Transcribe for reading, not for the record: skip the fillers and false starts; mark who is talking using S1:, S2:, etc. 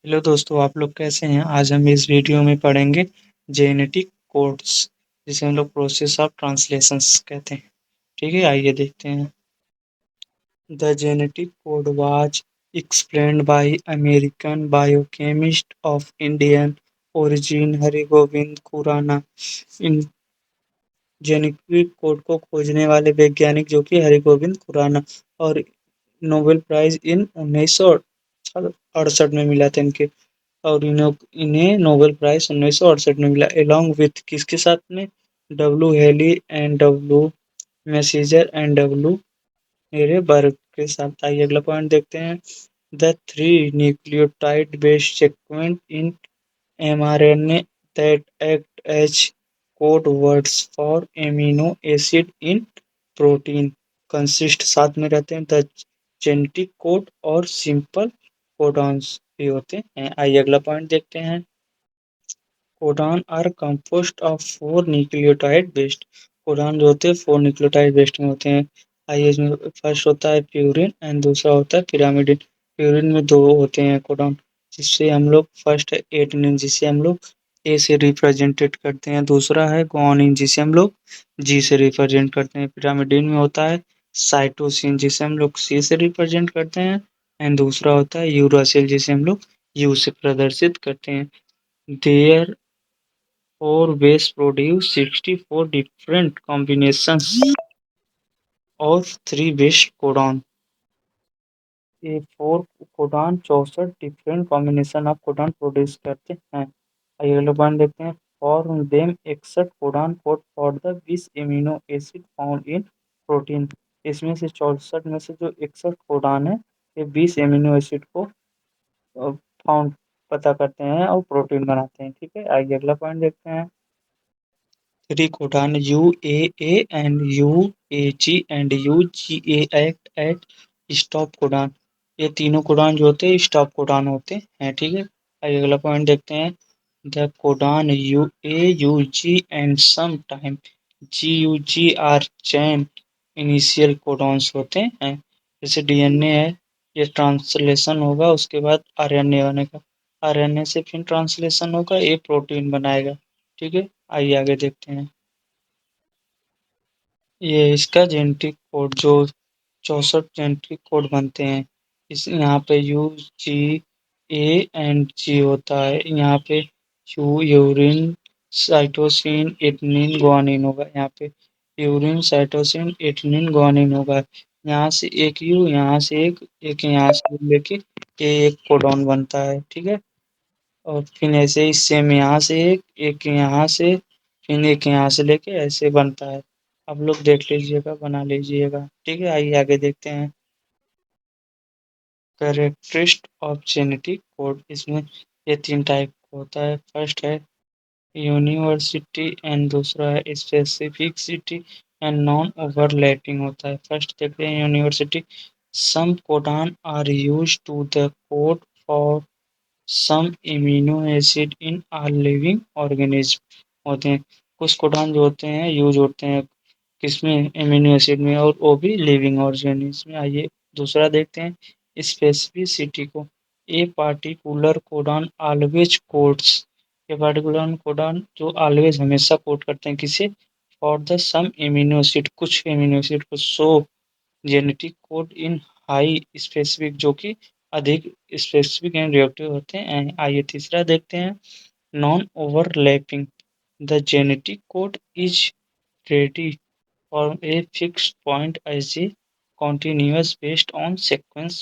S1: Hello दोस्तों, आप लोग कैसे हैं? आज हम इस वीडियो में पढ़ेंगे जेनेटिक कोड्स, जिसे हम लोग प्रोसेस ऑफ ट्रांसलेशंस कहते हैं। ठीक है, आइए देखते हैं। The genetic code was explained by American biochemist of Indian origin Hargobind Khorana. इन जेनेटिक कोड को खोजने वाले वैज्ञानिक जो कि हरिगोविंद खुराना और नोबेल प्राइज इन 1968 में मिला था इनके। और इन्हें नोबेल प्राइज 1968 में मिला, एलॉन्ग विथ किसके साथ में? डब्ल्यू हेली एंड डब्ल्यू मैसेजर एंड डब्ल्यू मेरे बर्ग के साथ। आइए अगला पॉइंट देखते हैं। The three nucleotide based sequence in mRNA that act as code words for amino acid in protein consist, साथ में रहते हैं द जेनेटिक कोड और सिंपल कोडॉन्स भी होते हैं। आइए अगला पॉइंट देखते हैं। Codon are composed of four nucleotide based. Codon जो होते हैं फोर न्यूक्लियोटाइड बेस्ड में होते हैं। आइए इसमें फर्स्ट होता है प्यूरिन एंड दूसरा होता है पिरामिडिन। प्यूरिन में दो होते हैं कोडॉन, जिससे हम लोग फर्स्ट है एडेनिन, जिसे हम लोग ए से रिप्रेजेंटेड करते हैं। दूसरा है गुआनिन, जिसे हम लोग जी से रिप्रेजेंट करते हैं। पिरामिडिन में होता है साइटोसिन, जिसे हम लोग सी से रिप्रेजेंट करते हैं। एंड दूसरा होता है यूरासिल, जिसे हम लोग यू से प्रदर्शित करते हैं। There four ways produce 64 different combinations of three base codon. ये four codon 64 different combination of codon produce करते हैं। आइए अगला पॉइंट देखते हैं। For them except codon code for the 20 amino acid found in protein. इसमें से 64 में से जो 61 कोडॉन है, ये 20 एमिनो एसिड को फाउंड पता करते हैं और प्रोटीन बनाते हैं। ठीक है, आइए अगला पॉइंट देखते हैं। Three codon UAA and UAG and UGA act at stop codon। ये तीनों कोडान जो होते हैं स्टॉप कोडान होते हैं। ठीक है, आइए अगला पॉइंट देखते हैं। The codon UAUG and some time GUG are chain initial codons होते हैं। जैसे डीएनए है, ये ट्रांसलेशन होगा, उसके बाद आरएनए बनेगा, आरएनए से फिर ट्रांसलेशन होगा, ये प्रोटीन बनाएगा। ठीक है, आइए आगे देखते हैं। ये इसका जेनेटिक कोड जो 64 जेनेटिक कोड बनते हैं, इस यहाँ पे यू जी ए एंड जी होता है। यहाँ पे यूरिन साइटोसिन एटनिन गुआनिन होगा। यहाँ पे यूरिन साइटोसिन एटनिन गुआनिन होगा। यहाँ से एक यू, यहाँ से एक यहाँ से लेके ये एक कोडॉन बनता है। ठीक है, और फिर ऐसे ही सेम यहाँ से एक यहाँ से, फिर एक यहाँ से लेके ऐसे बनता है। आप लोग देख लीजिएगा, बना लीजिएगा। ठीक है, आइए आगे देखते हैं। कैरेक्टरिस्ट ऑफ जेनेटिक कोड, इसमें ये तीन टाइप का होता है। फर्स्ट है यूनिवर्सिटी एंड दूसरा है स्पेसिफिसिटी एंड नॉन ओवरलैपिंग होता है। फर्स्ट देखते हैं university. Some codon are use to the code for some amino acid in our living organism होते हैं। कुछ कोडान जो होते हैं यूज होते हैं किसमें? इम्यूनो एसिड में, और वो भी लिविंग ऑर्गेनिज्म में। आइए दूसरा देखते हैं स्पेसिफिसिटी को। A particular codon always codes, ये पार्टिकुलर कोडान जो ऑलवेज हमेशा कोड करते हैं किसे? For the some amino acid, कुछ इम्यूनो एसिड को। So genetic code in high specific, जो कि अधिक स्पेसिफिक एंड रिएक्टिव होते हैं। आइए तीसरा देखते हैं। Non overlapping, the genetic code is ready for a fixed point as a continuous based on sequence